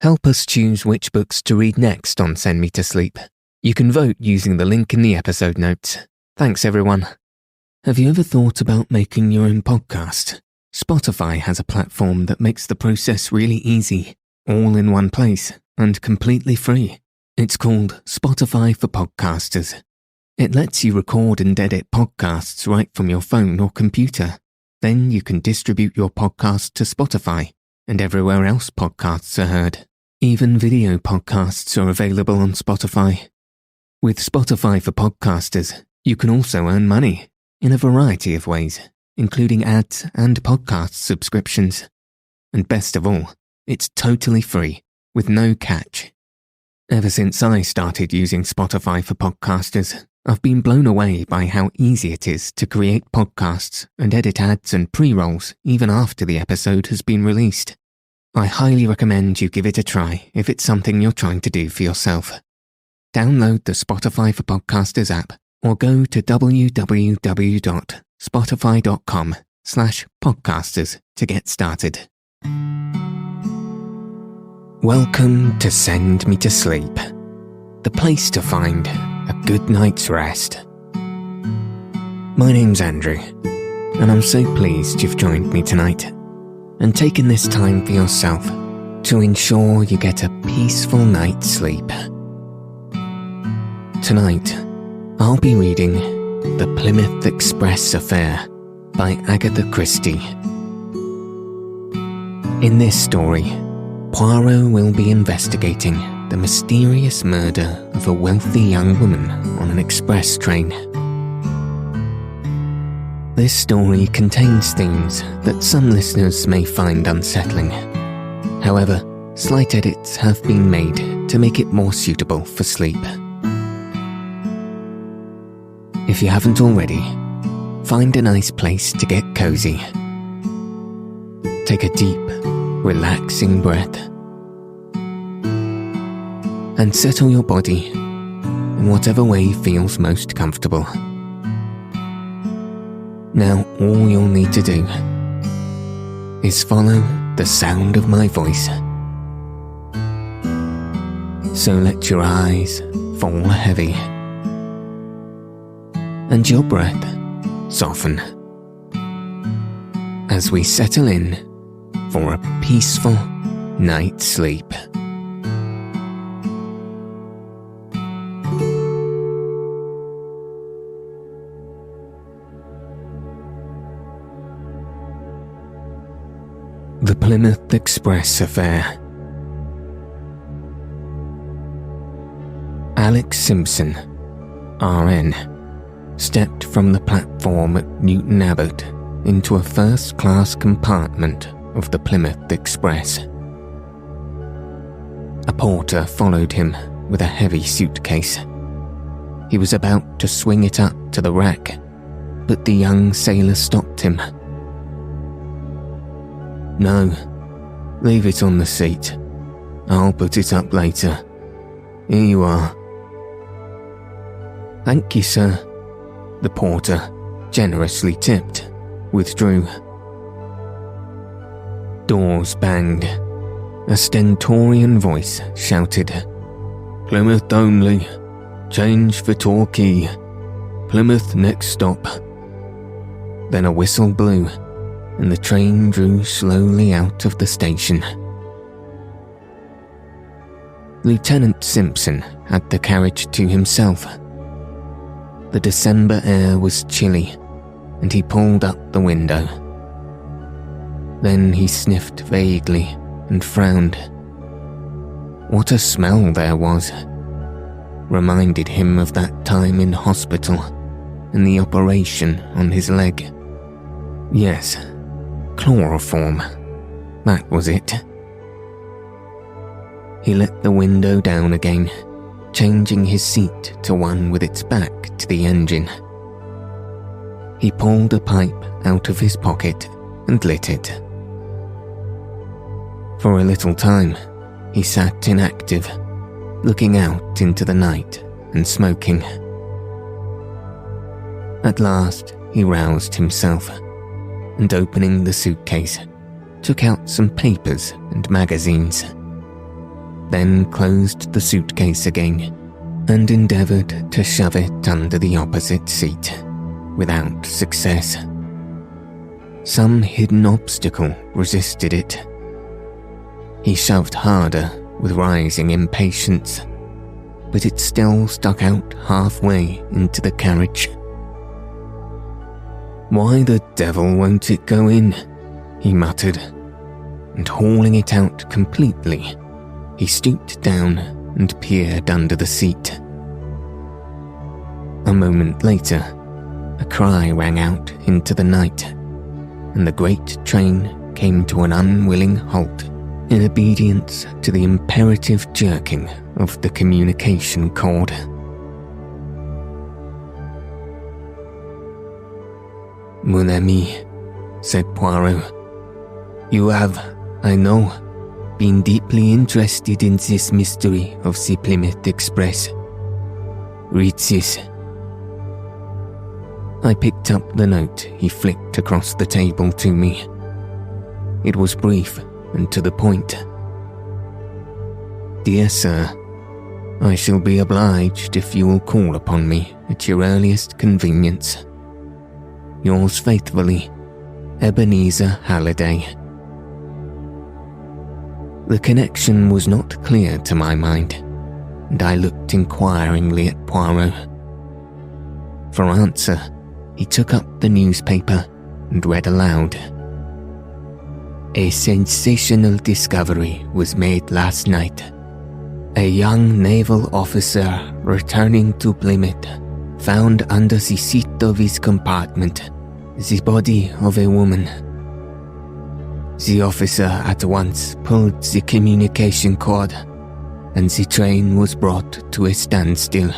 help us choose which books to read next on Send Me to Sleep. You can vote using the link in the episode notes. Thanks, everyone. Have you ever thought about making your own podcast? Spotify has a platform that makes the process really easy, all in one place, and completely free. It's called Spotify for Podcasters. It lets you record and edit podcasts right from your phone or computer. Then you can distribute your podcast to Spotify and everywhere else podcasts are heard. Even video podcasts are available on Spotify. With Spotify for Podcasters, you can also earn money in a variety of ways, including ads and podcast subscriptions. And best of all, it's totally free, with no catch. Ever since I started using Spotify for Podcasters, I've been blown away by how easy it is to create podcasts and edit ads and pre-rolls even after the episode has been released. I highly recommend you give it a try if it's something you're trying to do for yourself. Download the Spotify for Podcasters app or go to www.spotify.com/podcasters to get started. Welcome to Send Me to Sleep, the place to find a good night's rest. My name's Andrew, and I'm so pleased you've joined me tonight and taken this time for yourself to ensure you get a peaceful night's sleep. Tonight, I'll be reading The Plymouth Express Affair by Agatha Christie. In this story, Poirot will be investigating the mysterious murder of a wealthy young woman on an express train. This story contains themes that some listeners may find unsettling. However, slight edits have been made to make it more suitable for sleep. If you haven't already, find a nice place to get cozy. Take a deep, relaxing breath and settle your body in whatever way feels most comfortable. Now all you'll need to do is follow the sound of my voice. So let your eyes fall heavy and your breath soften as we settle in for a peaceful night's sleep. The Plymouth Express Affair. Alex Simpson, RN, stepped from the platform at Newton Abbot into a first-class compartment of the Plymouth Express. A porter followed him with a heavy suitcase. He was about to swing it up to the rack, but the young sailor stopped him. "No, leave it on the seat. I'll put it up later. Here you are." "Thank you, sir." The porter, generously tipped, withdrew. Doors banged. A stentorian voice shouted, "Plymouth only. Change for Torquay. Plymouth next stop." Then a whistle blew, and the train drew slowly out of the station. Lieutenant Simpson had the carriage to himself. The December air was chilly, and he pulled up the window. Then he sniffed vaguely and frowned. What a smell there was. Reminded him of that time in hospital and the operation on his leg. Yes, chloroform. That was it. He let the window down again, changing his seat to one with its back to the engine. He pulled a pipe out of his pocket and lit it. For a little time, he sat inactive, looking out into the night and smoking. At last, he roused himself, and opening the suitcase, took out some papers and magazines. then closed the suitcase again and endeavoured to shove it under the opposite seat, without success. Some hidden obstacle resisted it. He shoved harder with rising impatience, but it still stuck out halfway into the carriage. "Why the devil won't it go in?" he muttered, and hauling it out completely, he stooped down and peered under the seat. A moment later, a cry rang out into the night, and the great train came to an unwilling halt in obedience to the imperative jerking of the communication cord. "Mon ami," said Poirot, "you have, I know, been deeply interested in this mystery of the Plymouth Express. Read this." I picked up the note he flicked across the table to me. It was brief and to the point. "Dear Sir, I shall be obliged if you will call upon me at your earliest convenience. Yours faithfully, Ebenezer Halliday." The connection was not clear to my mind, and I looked inquiringly at Poirot. For answer, he took up the newspaper and read aloud. "A sensational discovery was made last night. A young naval officer returning to Plymouth found under the seat of his compartment the body of a woman. The officer at once pulled the communication cord, and the train was brought to a standstill.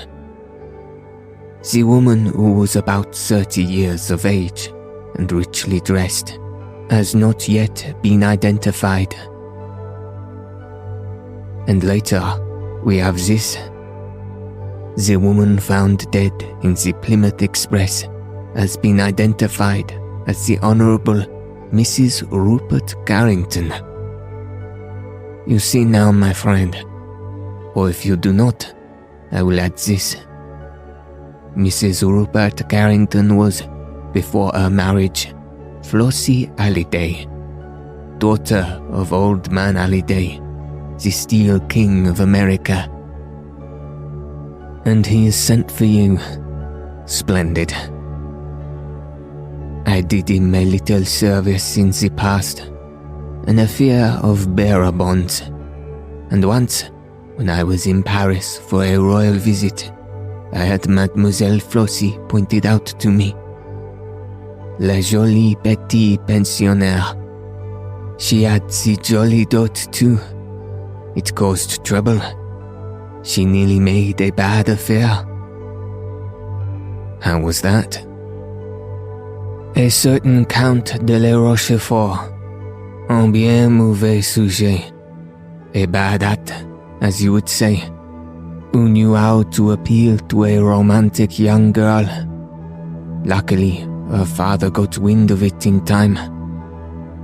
The woman, who was about 30 years of age and richly dressed, has not yet been identified." And later, we have this. "The woman found dead in the Plymouth Express has been identified as the Honourable Mrs. Rupert Carrington. You see now, my friend, or if you do not, I will add this. Mrs. Rupert Carrington was, before her marriage, Flossie Halliday, daughter of Old Man Halliday, the Steel King of America. And he is sent for you. Splendid. I did him a little service in the past, an affair of bearer bonds, and once, when I was in Paris for a royal visit, I had Mademoiselle Flossie pointed out to me. La jolie petite pensionnaire. She had the jolly dot too. It caused trouble. She nearly made a bad affair." "How was that?" "A certain Count de la Rochefort, un bien mauvais sujet, a bad act, as you would say, who knew how to appeal to a romantic young girl. Luckily, her father got wind of it in time.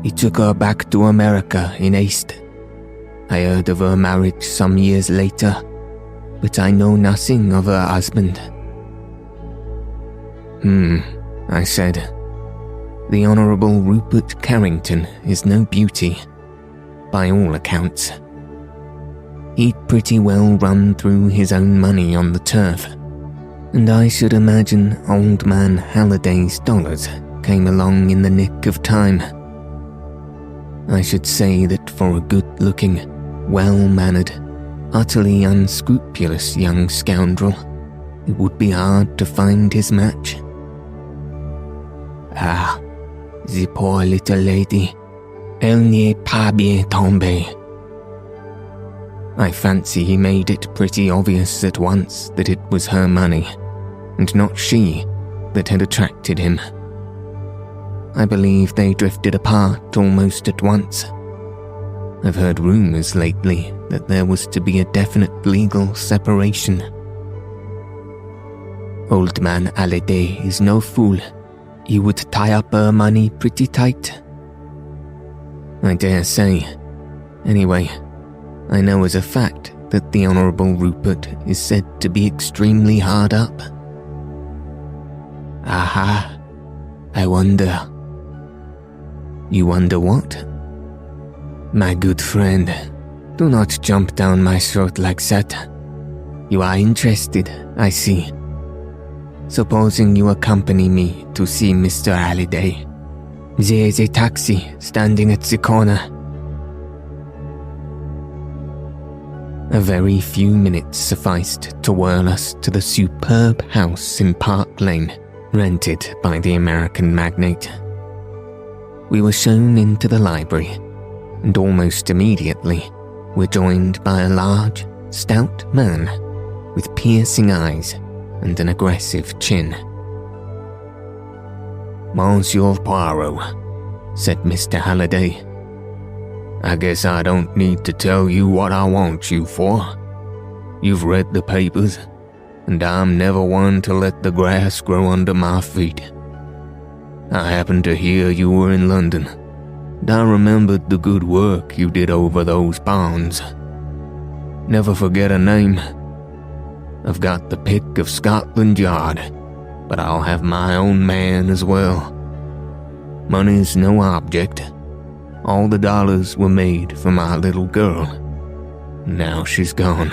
He took her back to America in haste. I heard of her marriage some years later, but I know nothing of her husband." I said. "The Honourable Rupert Carrington is no beauty, by all accounts. He'd pretty well run through his own money on the turf, and I should imagine Old Man Halliday's dollars came along in the nick of time. I should say that for a good-looking, well-mannered, utterly unscrupulous young scoundrel, it would be hard to find his match. Ah, the poor little lady, elle n'est pas bien tombée." I fancy he made it pretty obvious at once that it was her money, and not she, that had attracted him. I believe they drifted apart almost at once. I've heard rumours lately that there was to be a definite legal separation. Old Man Halliday is no fool. He would tie up her money pretty tight. I dare say. Anyway, I know as a fact that the Honourable Rupert is said to be extremely hard up. Aha, I wonder. You wonder what? My good friend, do not jump down my throat like that. You are interested, I see. Supposing you accompany me to see Mr. Halliday. There is a taxi standing at the corner. A very few minutes sufficed to whirl us to the superb house in Park Lane, rented by the American magnate. We were shown into the library, and almost immediately were joined by a large, stout man with piercing eyes and an aggressive chin. Monsieur Poirot, said Mr. Halliday. I guess I don't need to tell you what I want you for. You've read the papers, and I'm never one to let the grass grow under my feet. I happened to hear you were in London, and I remembered the good work you did over those bonds. Never forget a name. I've got the pick of Scotland Yard, but I'll have my own man as well. Money's no object. All the dollars were made for my little girl. Now she's gone.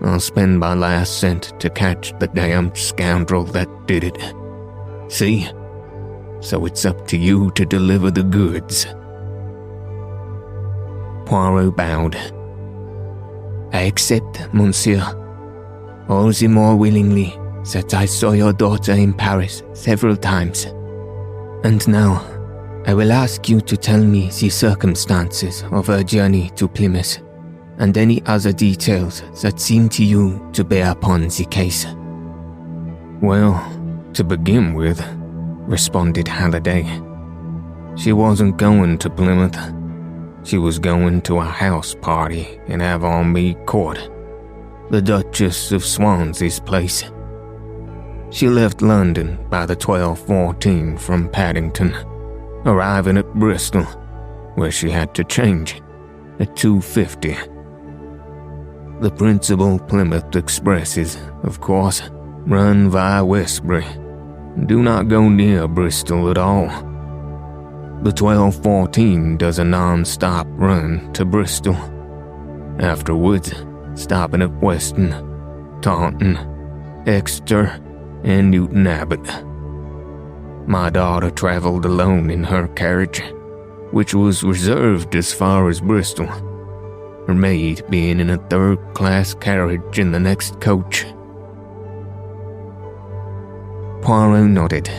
I'll spend my last cent to catch the damned scoundrel that did it. See? So it's up to you to deliver the goods. Poirot bowed. I accept, monsieur. All the more willingly that I saw your daughter in Paris several times. And now, I will ask you to tell me the circumstances of her journey to Plymouth, and any other details that seem to you to bear upon the case. Well, to begin with, responded Halliday, she wasn't going to Plymouth. She was going to a house party in Avonmead Court, the Duchess of Swansea's place. She left London by the 12:14 from Paddington, arriving at Bristol, where she had to change at 2:50. The principal Plymouth expresses, of course, run via Westbury, and do not go near Bristol at all. The 12:14 does a non-stop run to Bristol, afterwards stopping at Weston, Taunton, Exeter, and Newton Abbot. My daughter travelled alone in her carriage, which was reserved as far as Bristol, her maid being in a third-class carriage in the next coach. Poirot nodded,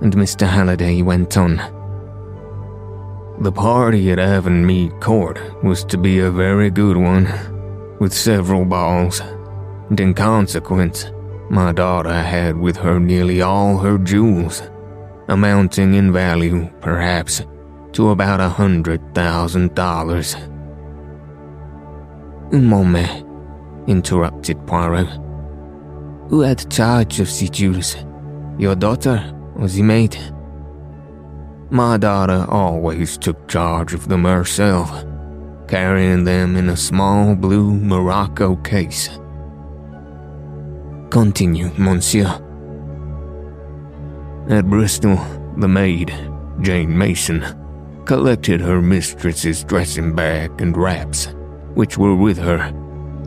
and Mr. Halliday went on. The party at Avonmead Court was to be a very good one, with several balls, and in consequence, my daughter had with her nearly all her jewels, amounting in value, perhaps, to about $100,000. Un moment, interrupted Poirot. Who had charge of the jewels? Your daughter or the maid? My daughter always took charge of them herself, carrying them in a small blue Morocco case. Continue, monsieur. At Bristol, the maid, Jane Mason, collected her mistress's dressing bag and wraps, which were with her,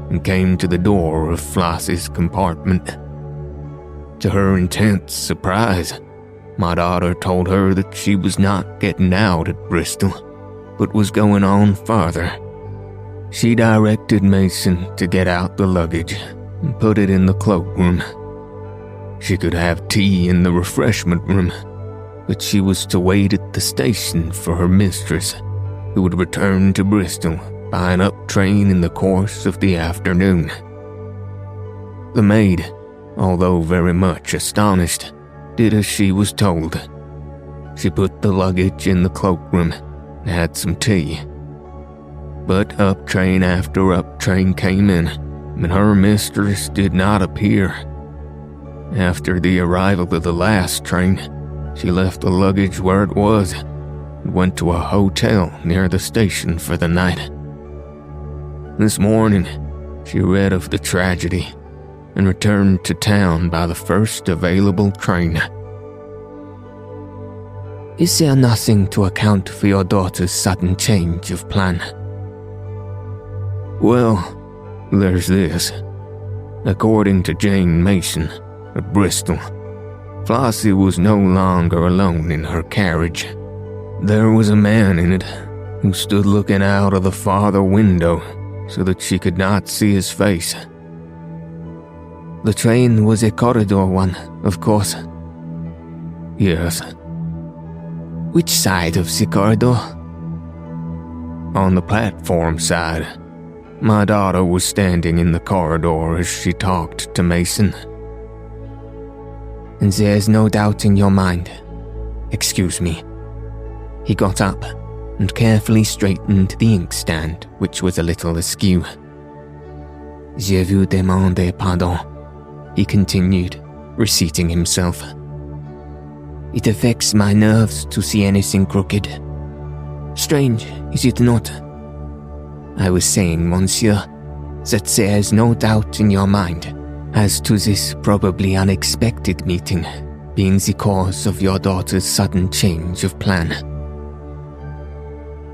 and came to the door of Floss's compartment. To her intense surprise, my daughter told her that she was not getting out at Bristol, but was going on farther. She directed Mason to get out the luggage and put it in the cloakroom. She could have tea in the refreshment room, but she was to wait at the station for her mistress, who would return to Bristol by an up train in the course of the afternoon. The maid, although very much astonished, did as she was told. She put the luggage in the cloakroom and had some tea. But up train after up train came in, and her mistress did not appear. After the arrival of the last train, she left the luggage where it was and went to a hotel near the station for the night. This morning, she read of the tragedy and returned to town by the first available train. Is there nothing to account for your daughter's sudden change of plan? Well, there's this. According to Jane Mason at Bristol, Flossie was no longer alone in her carriage. There was a man in it who stood looking out of the farther window so that she could not see his face. The train was a corridor one, of course. Yes. Which side of the corridor? On the platform side. My daughter was standing in the corridor as she talked to Mason. And there's no doubt in your mind. Excuse me. He got up and carefully straightened the inkstand, which was a little askew. Je vous demande pardon, he continued, reseating himself. It affects my nerves to see anything crooked. Strange, is it not? I was saying, monsieur, that there is no doubt in your mind as to this probably unexpected meeting being the cause of your daughter's sudden change of plan.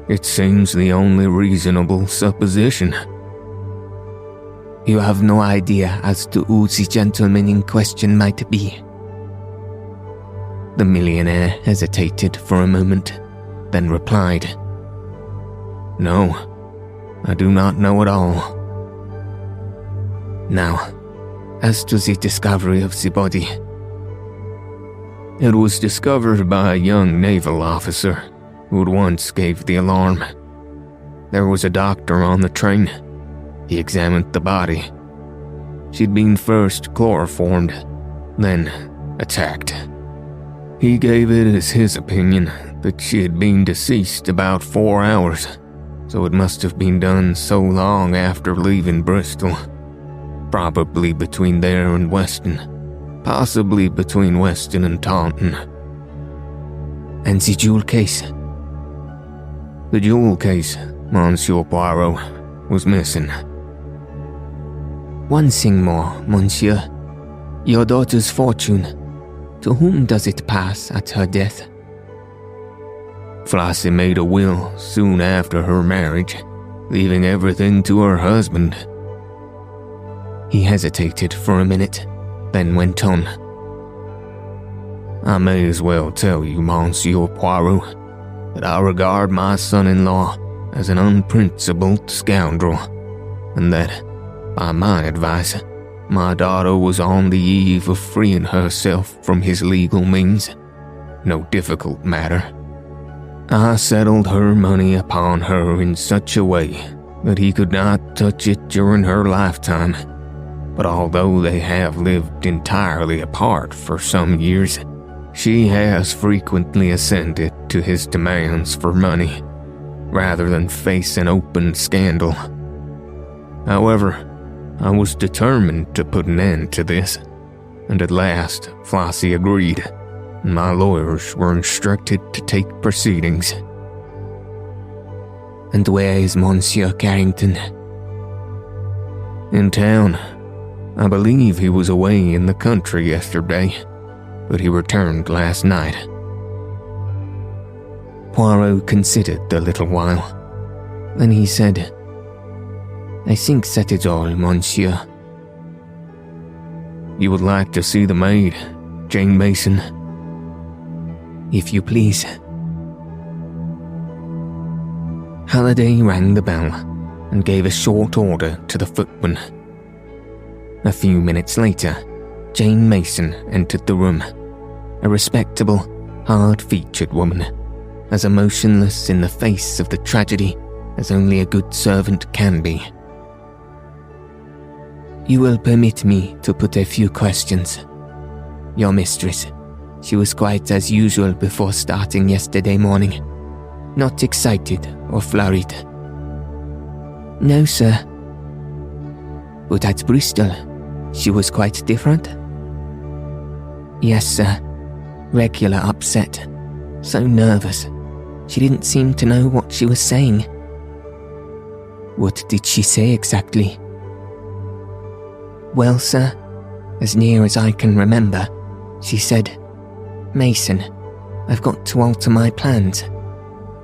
It seems the only reasonable supposition. You have no idea as to who the gentleman in question might be. The millionaire hesitated for a moment, then replied, No, I do not know at all. Now, as to the discovery of the body. It was discovered by a young naval officer who at once gave the alarm. There was a doctor on the train. He examined the body. She'd been first chloroformed, then attacked. He gave it as his opinion that she had been deceased about 4 hours, so it must have been done so long after leaving Bristol. Probably between there and Weston, possibly between Weston and Taunton. And the jewel case? The jewel case, Monsieur Poirot, was missing. One thing more, monsieur. Your daughter's fortune. To whom does it pass at her death? Flossie made a will soon after her marriage, leaving everything to her husband. He hesitated for a minute, then went on. I may as well tell you, Monsieur Poirot, that I regard my son-in-law as an unprincipled scoundrel, and that, by my advice, my daughter was on the eve of freeing herself from his legal means. No difficult matter. I settled her money upon her in such a way that he could not touch it during her lifetime, but although they have lived entirely apart for some years, she has frequently assented to his demands for money, rather than face an open scandal. However, I was determined to put an end to this, and at last Flossie agreed, and my lawyers were instructed to take proceedings. And where is Monsieur Carrington? In town. I believe he was away in the country yesterday, but he returned last night. Poirot considered a little while. Then he said, I think that is all, monsieur. You would like to see the maid, Jane Mason? If you please. Halliday rang the bell and gave a short order to the footman. A few minutes later, Jane Mason entered the room, a respectable, hard-featured woman, as emotionless in the face of the tragedy as only a good servant can be. You will permit me to put a few questions. Your mistress, she was quite as usual before starting yesterday morning. Not excited or flurried. No, sir. But at Bristol, she was quite different? Yes, sir. Regular upset. So nervous. She didn't seem to know what she was saying. What did she say exactly? Well, sir, as near as I can remember, she said, Mason, I've got to alter my plans.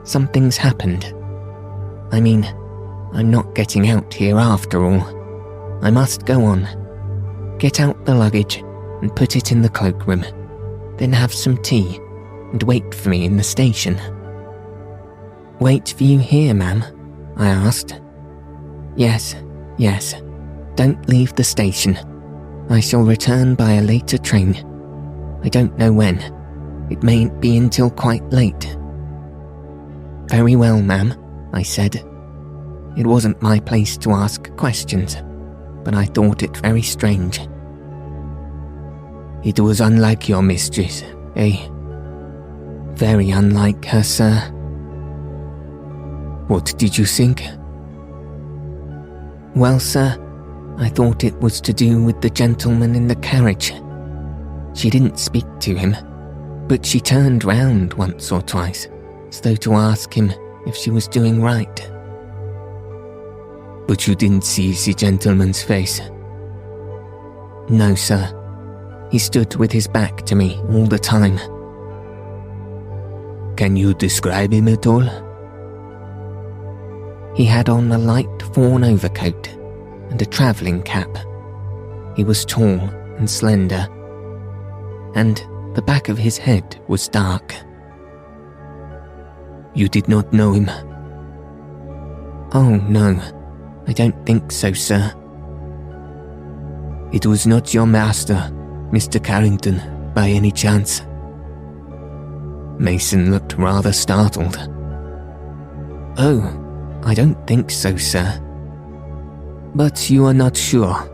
Something's happened. I mean, I'm not getting out here after all. I must go on. Get out the luggage and put it in the cloakroom. Then have some tea and wait for me in the station. Wait for you here, ma'am? I asked. Yes. Don't leave the station. I shall return by a later train. I don't know when. It mayn't be until quite late. Very well, ma'am, I said. It wasn't my place to ask questions, but I thought it very strange. It was unlike your mistress, eh? Very unlike her, sir. What did you think? Well, sir, I thought it was to do with the gentleman in the carriage. She didn't speak to him, but she turned round once or twice, as though to ask him if she was doing right. But you didn't see the gentleman's face? No, sir. He stood with his back to me all the time. Can you describe him at all? He had on a light fawn overcoat and a travelling cap. He was tall and slender, and the back of his head was dark. You did not know him? Oh, no, I don't think so, sir. It was not your master, Mr. Carrington, by any chance? Mason looked rather startled. Oh, I don't think so, sir. But you are not sure?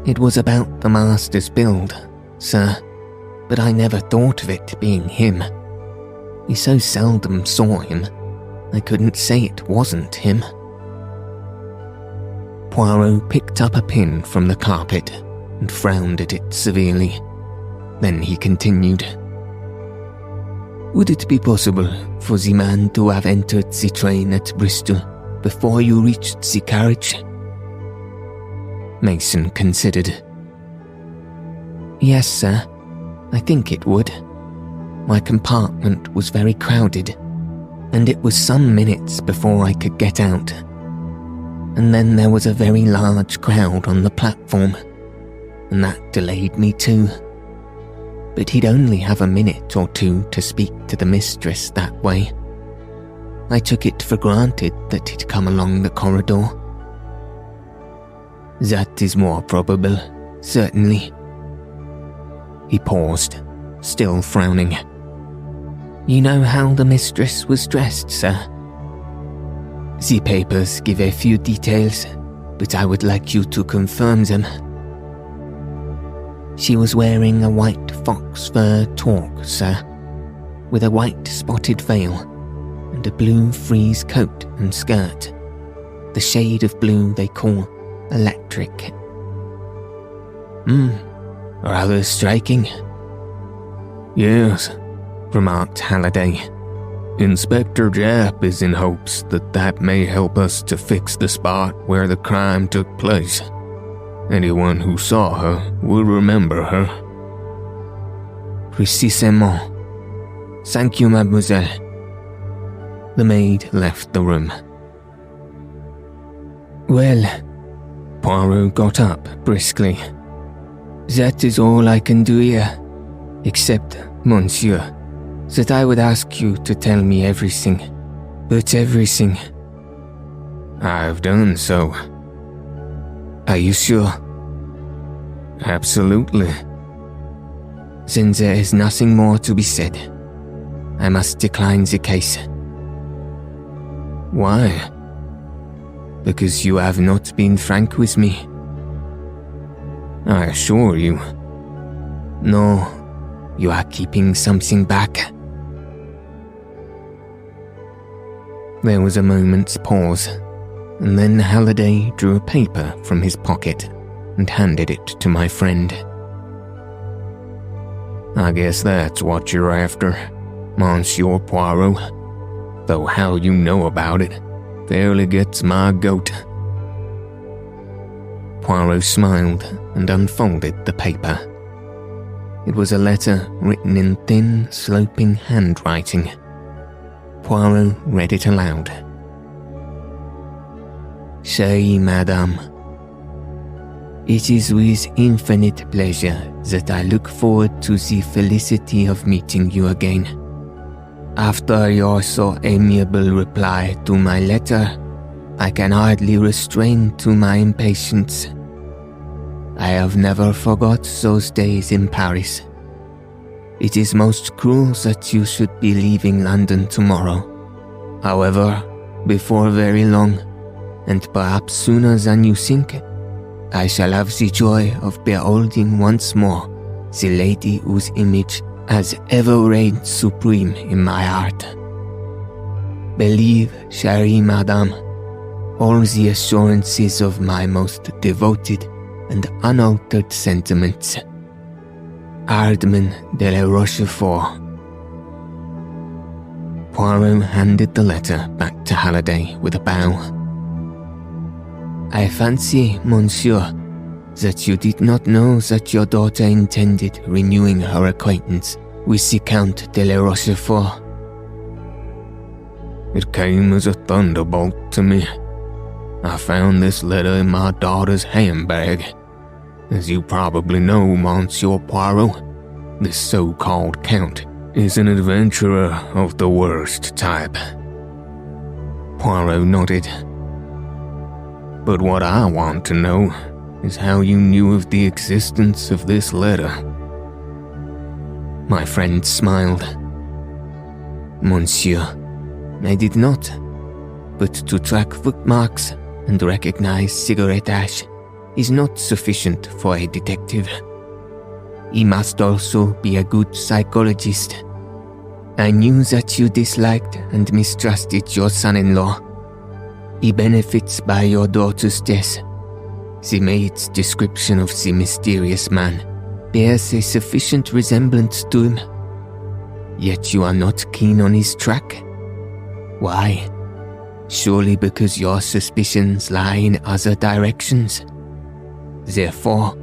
It was about the master's build, sir, but I never thought of it being him. We so seldom saw him, I couldn't say it wasn't him. Poirot picked up a pin from the carpet and frowned at it severely. Then he continued. Would it be possible for the man to have entered the train at Bristol before you reached the carriage? Mason considered. Yes, sir, I think it would. My compartment was very crowded, and it was some minutes before I could get out. And then there was a very large crowd on the platform, and that delayed me too. But he'd only have a minute or two to speak to the mistress that way. I took it for granted that he'd come along the corridor. That is more probable, certainly. He paused, still frowning. You know how the mistress was dressed, sir? The papers give a few details, but I would like you to confirm them. She was wearing a white fox fur toque, sir, with a white spotted veil and a blue frieze coat and skirt, the shade of blue they call electric. Rather striking. Yes, remarked Halliday. Inspector Japp is in hopes that may help us to fix the spot where the crime took place. Anyone who saw her will remember her. Précisément. Thank you, mademoiselle. The maid left the room. Well, Poirot got up briskly. That is all I can do here, except, monsieur, that I would ask you to tell me everything, but everything. I've done so. Are you sure? Absolutely. Then there is nothing more to be said. I must decline the case. Why? Because you have not been frank with me. I assure you. No, you are keeping something back. There was a moment's pause, and then Halliday drew a paper from his pocket and handed it to my friend. I guess that's what you're after, Monsieur Poirot. Though how you know about it, fairly gets my goat." Poirot smiled and unfolded the paper. It was a letter written in thin, sloping handwriting. Poirot read it aloud. "Chère Madame, it is with infinite pleasure that I look forward to the felicity of meeting you again. After your so amiable reply to my letter, I can hardly restrain to my impatience. I have never forgot those days in Paris. It is most cruel that you should be leaving London tomorrow. However, before very long, and perhaps sooner than you think, I shall have the joy of beholding once more the lady whose image has ever reigned supreme in my heart. Believe, chère Madame, all the assurances of my most devoted and unaltered sentiments. Hardman de la Rochefort." Poirot handed the letter back to Halliday with a bow. "I fancy, monsieur, that you did not know that your daughter intended renewing her acquaintance with the Count de la Rochefort." "It came as a thunderbolt to me. I found this letter in my daughter's handbag. As you probably know, Monsieur Poirot, this so-called Count is an adventurer of the worst type." Poirot nodded. "But what I want to know is how you knew of the existence of this letter." My friend smiled. "Monsieur, I did not, but to track footmarks and recognize cigarette ash is not sufficient for a detective. He must also be a good psychologist. I knew that you disliked and mistrusted your son-in-law. He benefits by your daughter's death. The maid's description of the mysterious man bears a sufficient resemblance to him. Yet you are not keen on his track. Why? Surely because your suspicions lie in other directions. Therefore,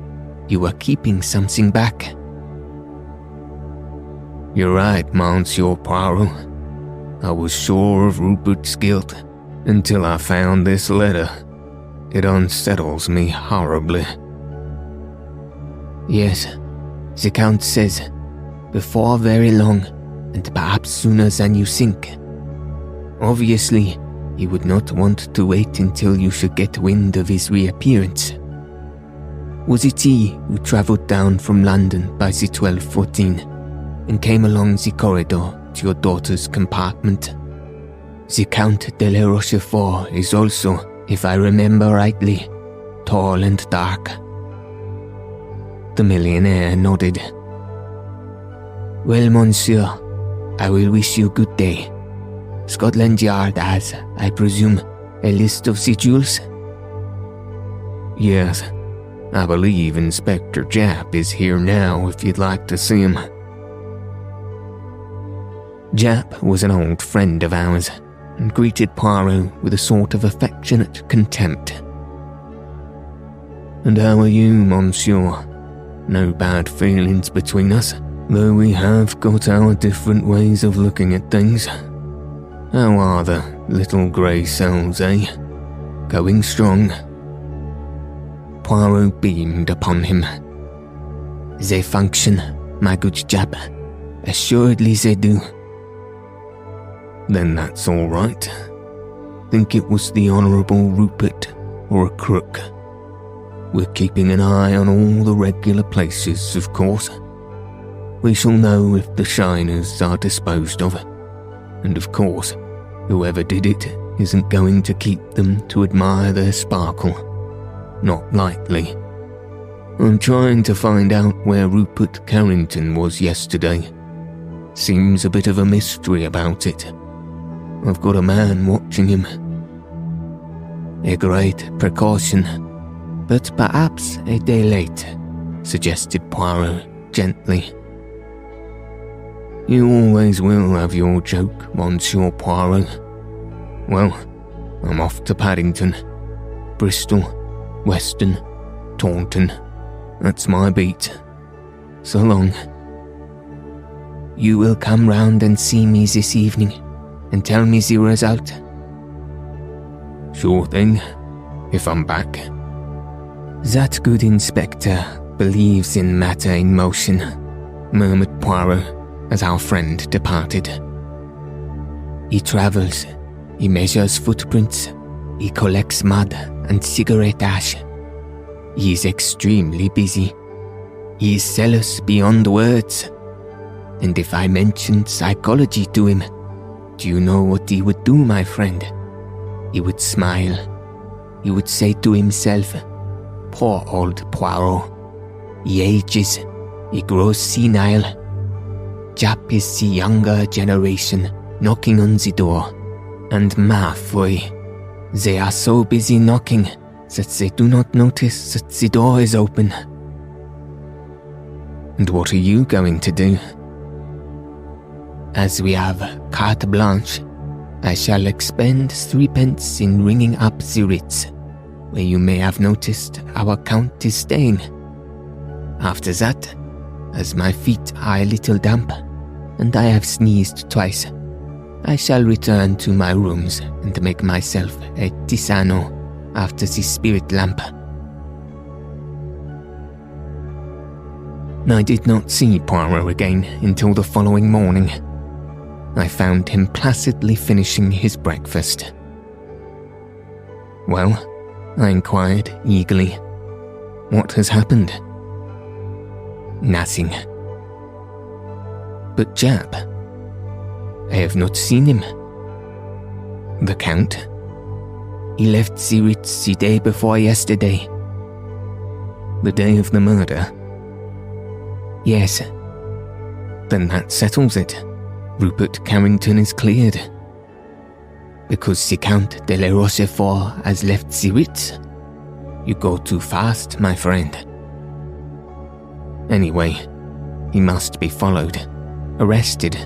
you are keeping something back." "You're right, Monsieur Poirot. I was sure of Rupert's guilt until I found this letter. It unsettles me horribly." "Yes, the Count says, before very long, and perhaps sooner than you think. Obviously, he would not want to wait until you should get wind of his reappearance. Was it he who travelled down from London by the 12:14 and came along the corridor to your daughter's compartment? The Count de la Rochefort is also, if I remember rightly, tall and dark." The millionaire nodded. "Well, monsieur, I will wish you good day. Scotland Yard has, I presume, a list of the jewels?" "Yes. I believe Inspector Japp is here now if you'd like to see him." Japp was an old friend of ours and greeted Poirot with a sort of affectionate contempt. "And how are you, monsieur? No bad feelings between us, though we have got our different ways of looking at things. How are the little grey cells, eh? Going strong?" Poirot beamed upon him. "They function, my good Japp. Assuredly they do." "Then that's all right. Think it was the Honourable Rupert or a crook. We're keeping an eye on all the regular places, of course. We shall know if the shiners are disposed of. And of course, whoever did it isn't going to keep them to admire their sparkle. Not likely. I'm trying to find out where Rupert Carrington was yesterday. Seems a bit of a mystery about it. I've got a man watching him." "A great precaution, but perhaps a day late," suggested Poirot gently. "You always will have your joke, Monsieur Poirot. Well, I'm off to Paddington. Bristol, Weston, Taunton. That's my beat. So long. You will come round and see me this evening and tell me the result? Sure thing, if I'm back. That good inspector believes in matter in motion, murmured Poirot as our friend departed. He travels, he measures footprints, he collects mud and cigarette ash. He is extremely busy. He is zealous beyond words. And if I mentioned psychology to him, do you know what he would do, my friend? He would smile. He would say to himself, "Poor old Poirot. He ages, he grows senile. Jap is the younger generation knocking on the door. And ma foi, they are so busy knocking that they do not notice that the door is open." And what are you going to do? As we have carte blanche, I shall expend 3p in ringing up the Ritz, where you may have noticed our Count is staying. After that, as my feet are a little damp, and I have sneezed twice, I shall return to my rooms and make myself a tisano after the spirit lamp. I did not see Poirot again until the following morning. I found him placidly finishing his breakfast. "Well," I inquired eagerly, "what has happened?" "Nothing." "But Jap? I have not seen him." "The Count? He left the Ritz the day before yesterday." "The day of the murder?" "Yes." "Then that settles it. Rupert Carrington is cleared." "Because the Count de la Rochefort has left the Ritz? You go too fast, my friend." "Anyway, he must be followed, arrested.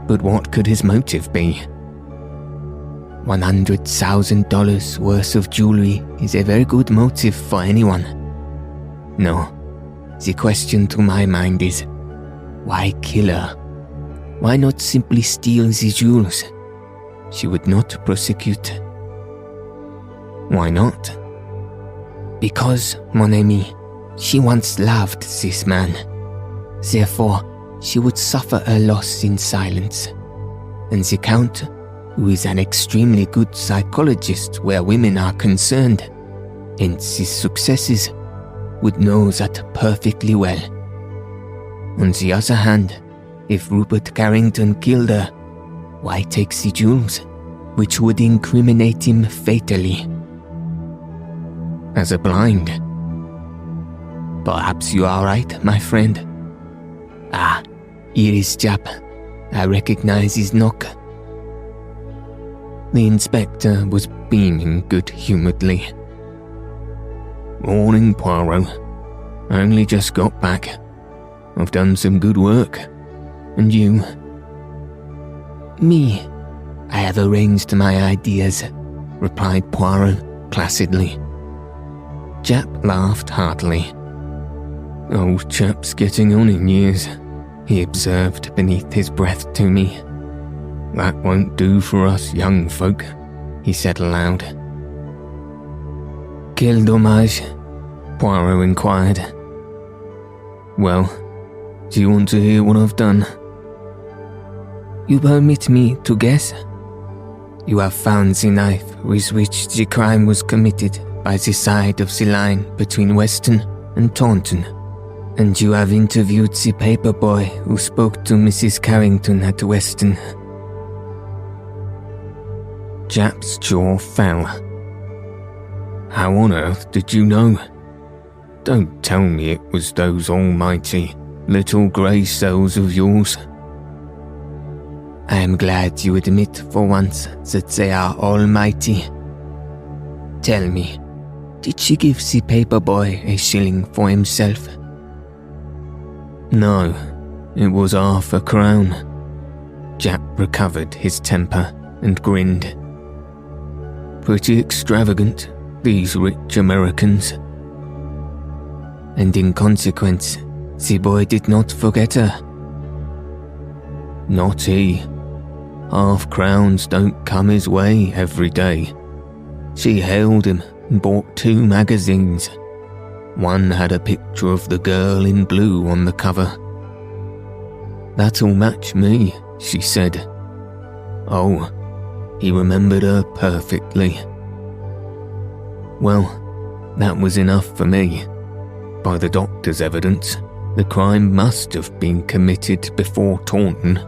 But what could his motive be?" $100,000 worth of jewelry is a very good motive for anyone. No, the question to my mind is, why kill her? Why not simply steal the jewels? She would not prosecute. "Why not?" "Because, mon ami, she once loved this man. Therefore, she would suffer a loss in silence. And the Count, who is an extremely good psychologist where women are concerned, hence his successes, would know that perfectly well. On the other hand, if Rupert Carrington killed her, why take the jewels, which would incriminate him fatally?" "As a blind?" "Perhaps you are right, my friend. Ah, here is Jap. I recognize his knock." The inspector was beaming good-humouredly. "Morning, Poirot. I only just got back. I've done some good work. And you?" "Me? I have arranged my ideas," replied Poirot placidly. Jap laughed heartily. "Old chap's getting on in years," he observed beneath his breath to me. "That won't do for us young folk," he said aloud. "Quel dommage?" Poirot inquired. "Well, do you want to hear what I've done?" "You permit me to guess? You have found the knife with which the crime was committed by the side of the line between Weston and Taunton, and you have interviewed the paper boy who spoke to Mrs. Carrington at Weston." Jap's jaw fell. "How on earth did you know? Don't tell me it was those almighty little grey cells of yours." "I am glad you admit for once that they are almighty. Tell me, did she give the paper boy a shilling for himself?" "No, it was half a crown." Jap recovered his temper and grinned. Pretty extravagant, these rich Americans. And in consequence, the boy did not forget her. Not he. Half-crowns don't come his way every day. She hailed him and bought 2 magazines. One had a picture of the girl in blue on the cover. "That'll match me," she said. Oh, he remembered her perfectly. Well, that was enough for me. By the doctor's evidence, the crime must have been committed before Taunton.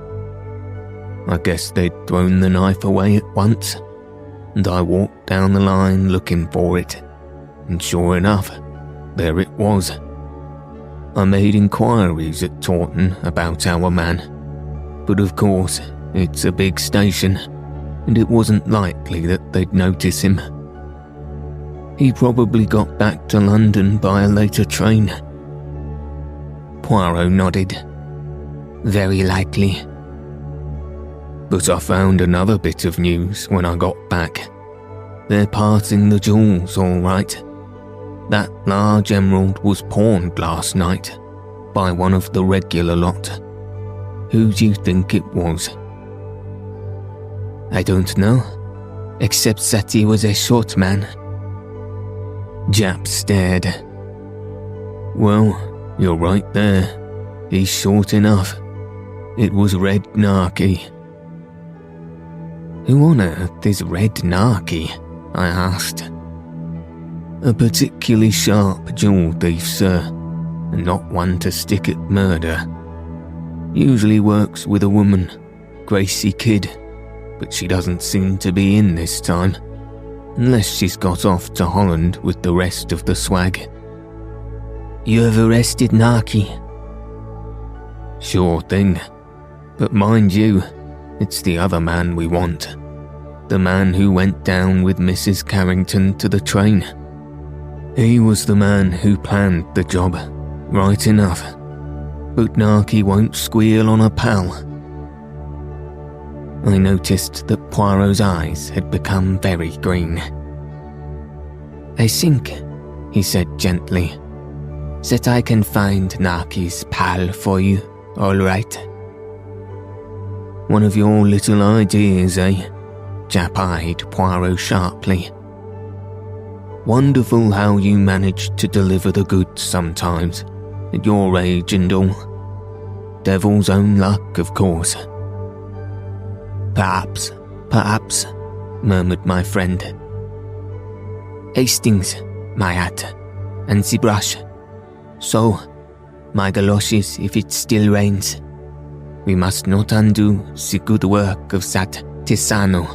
I guess they'd thrown the knife away at once, and I walked down the line looking for it, and sure enough, there it was. I made inquiries at Taunton about our man, but of course, it's a big station, and it wasn't likely that they'd notice him. He probably got back to London by a later train. Poirot nodded. Very likely. But I found another bit of news when I got back. They're passing the jewels all right. That large emerald was pawned last night by one of the regular lot. Who do you think it was? I don't know, except that he was a short man. Jap stared. Well, you're right there. He's short enough. It was Red Narky. Who on earth is Red Narky? I asked. A particularly sharp jewel thief, sir, and not one to stick at murder. Usually works with a woman, Gracie Kidd, but she doesn't seem to be in this time, unless she's got off to Holland with the rest of the swag. You have arrested Narky? Sure thing, but mind you, it's the other man we want. The man who went down with Mrs. Carrington to the train. He was the man who planned the job, right enough. But Narky won't squeal on a pal. I noticed that Poirot's eyes had become very green. I think, he said gently, that I can find Narky's pal for you, all right. One of your little ideas, eh? Jap eyed Poirot sharply. Wonderful how you manage to deliver the goods sometimes, at your age and all. Devil's own luck, of course. Perhaps, murmured my friend. Hastings, my hat, and the brush. So, my galoshes if it still rains. We must not undo the good work of that Tisano.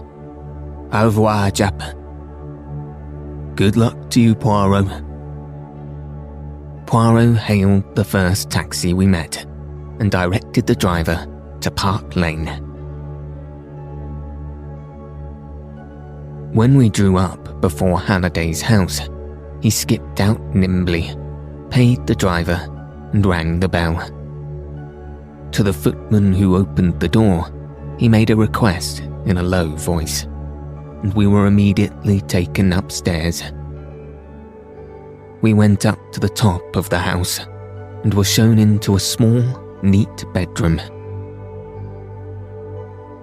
Au revoir, Jap. Good luck to you, Poirot. Poirot hailed the first taxi we met and directed the driver to Park Lane. When we drew up before Halliday's house, he skipped out nimbly, paid the driver, and rang the bell. To the footman who opened the door, he made a request in a low voice, and we were immediately taken upstairs. We went up to the top of the house and were shown into a small, neat bedroom.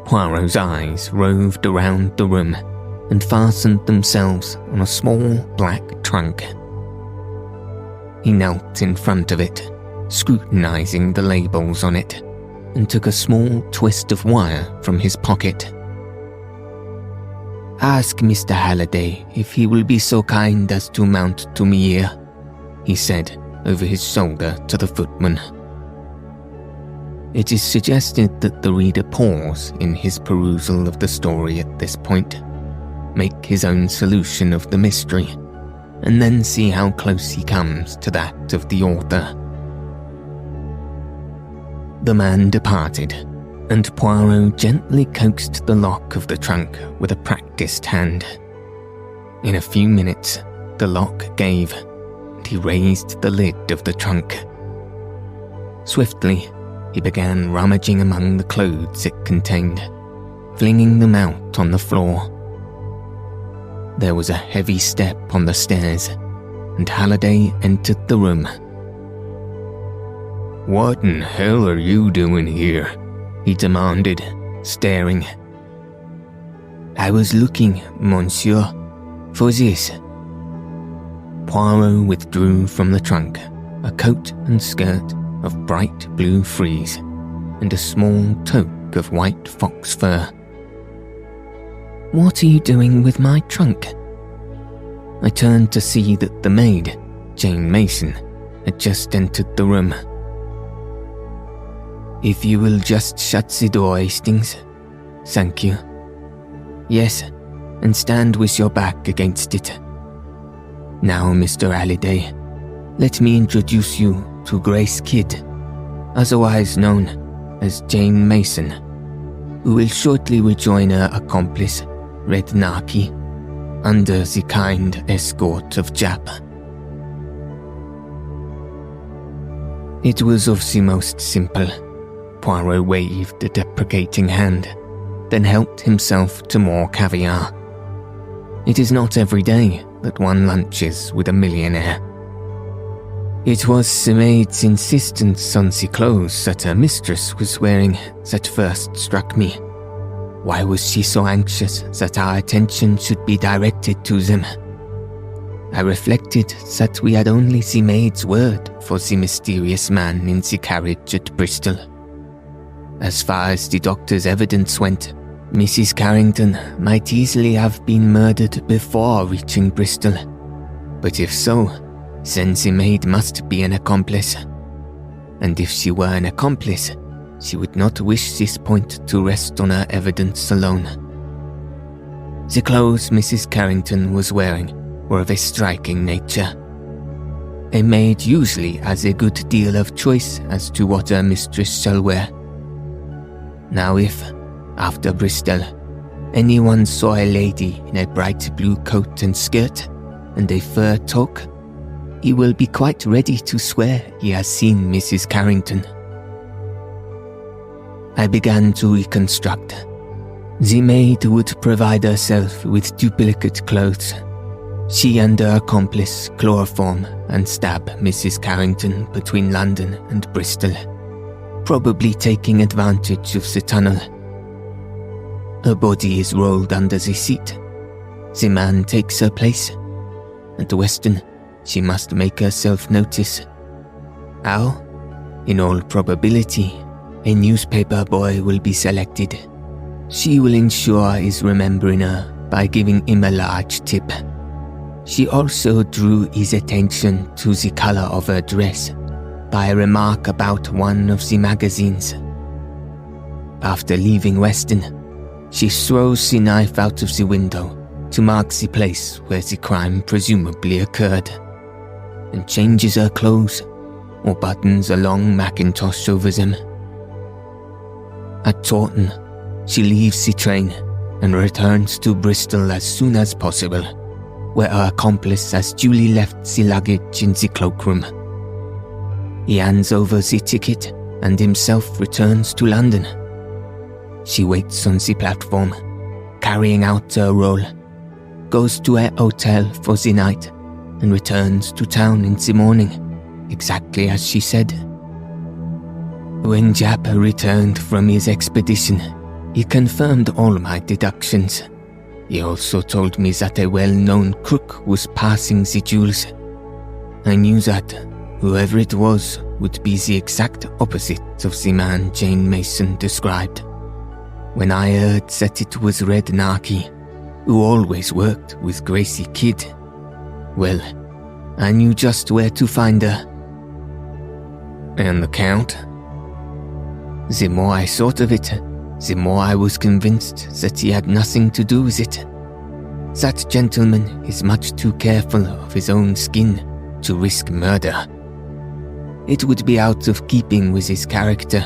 Poirot's eyes roved around the room and fastened themselves on a small black trunk. He knelt in front of it, scrutinizing the labels on it, and took a small twist of wire from his pocket. Ask Mr. Halliday if he will be so kind as to mount to me here, he said over his shoulder to the footman. It is suggested that the reader pause in his perusal of the story at this point, make his own solution of the mystery, and then see how close he comes to that of the author. The man departed, and Poirot gently coaxed the lock of the trunk with a practiced hand. In a few minutes, the lock gave, and he raised the lid of the trunk. Swiftly, he began rummaging among the clothes it contained, flinging them out on the floor. There was a heavy step on the stairs, and Halliday entered the room. "What in hell are you doing here?" he demanded, staring. "I was looking, monsieur, for this." Poirot withdrew from the trunk a coat and skirt of bright blue frieze and a small toque of white fox fur. "What are you doing with my trunk?" I turned to see that the maid, Jane Mason, had just entered the room. "If you will just shut the door, Hastings. Thank you. Yes, and stand with your back against it. Now, Mr. Halliday, let me introduce you to Grace Kidd, otherwise known as Jane Mason, who will shortly rejoin her accomplice, Red Narky, under the kind escort of Jap." It was of the most simple. Poirot waved a deprecating hand, then helped himself to more caviar. It is not every day that one lunches with a millionaire. It was the maid's insistence on the clothes that her mistress was wearing that first struck me. Why was she so anxious that our attention should be directed to them? I reflected that we had only the maid's word for the mysterious man in the carriage at Bristol. As far as the doctor's evidence went, Mrs. Carrington might easily have been murdered before reaching Bristol. But if so, then the maid must be an accomplice. And if she were an accomplice, she would not wish this point to rest on her evidence alone. The clothes Mrs. Carrington was wearing were of a striking nature. A maid usually has a good deal of choice as to what her mistress shall wear. Now if, after Bristol, anyone saw a lady in a bright blue coat and skirt and a fur toque, he will be quite ready to swear he has seen Mrs. Carrington. I began to reconstruct. The maid would provide herself with duplicate clothes. She and her accomplice chloroform and stab Mrs. Carrington between London and Bristol, probably taking advantage of the tunnel. Her body is rolled under the seat. The man takes her place. At Weston, she must make herself notice. How? In all probability, a newspaper boy will be selected. She will ensure his remembering her by giving him a large tip. She also drew his attention to the colour of her dress by a remark about one of the magazines. After leaving Weston, she throws the knife out of the window to mark the place where the crime presumably occurred, and changes her clothes or buttons a long mackintosh over them. At Taunton, she leaves the train and returns to Bristol as soon as possible, where her accomplice has duly left the luggage in the cloakroom. He hands over the ticket and himself returns to London. She waits on the platform, carrying out her role, goes to her hotel for the night, and returns to town in the morning, exactly as she said. When Jap returned from his expedition, he confirmed all my deductions. He also told me that a well-known crook was passing the jewels. I knew that whoever it was would be the exact opposite of the man Jane Mason described. When I heard that it was Red Narky, who always worked with Gracie Kidd, well, I knew just where to find her. And the Count? The more I thought of it, the more I was convinced that he had nothing to do with it. That gentleman is much too careful of his own skin to risk murder. It would be out of keeping with his character.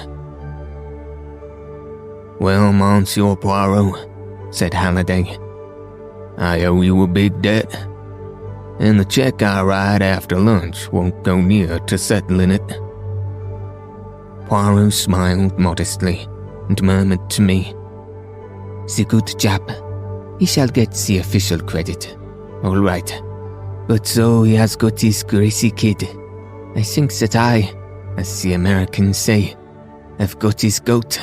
Well, Monsieur Poirot, said Halliday, I owe you a big debt, and the check I write after lunch won't go near to settling it. Poirot smiled modestly and murmured to me, "The good Jap, he shall get the official credit. All right. But so he has got his Gracie kid. I think that I, as the Americans say, have got his goat.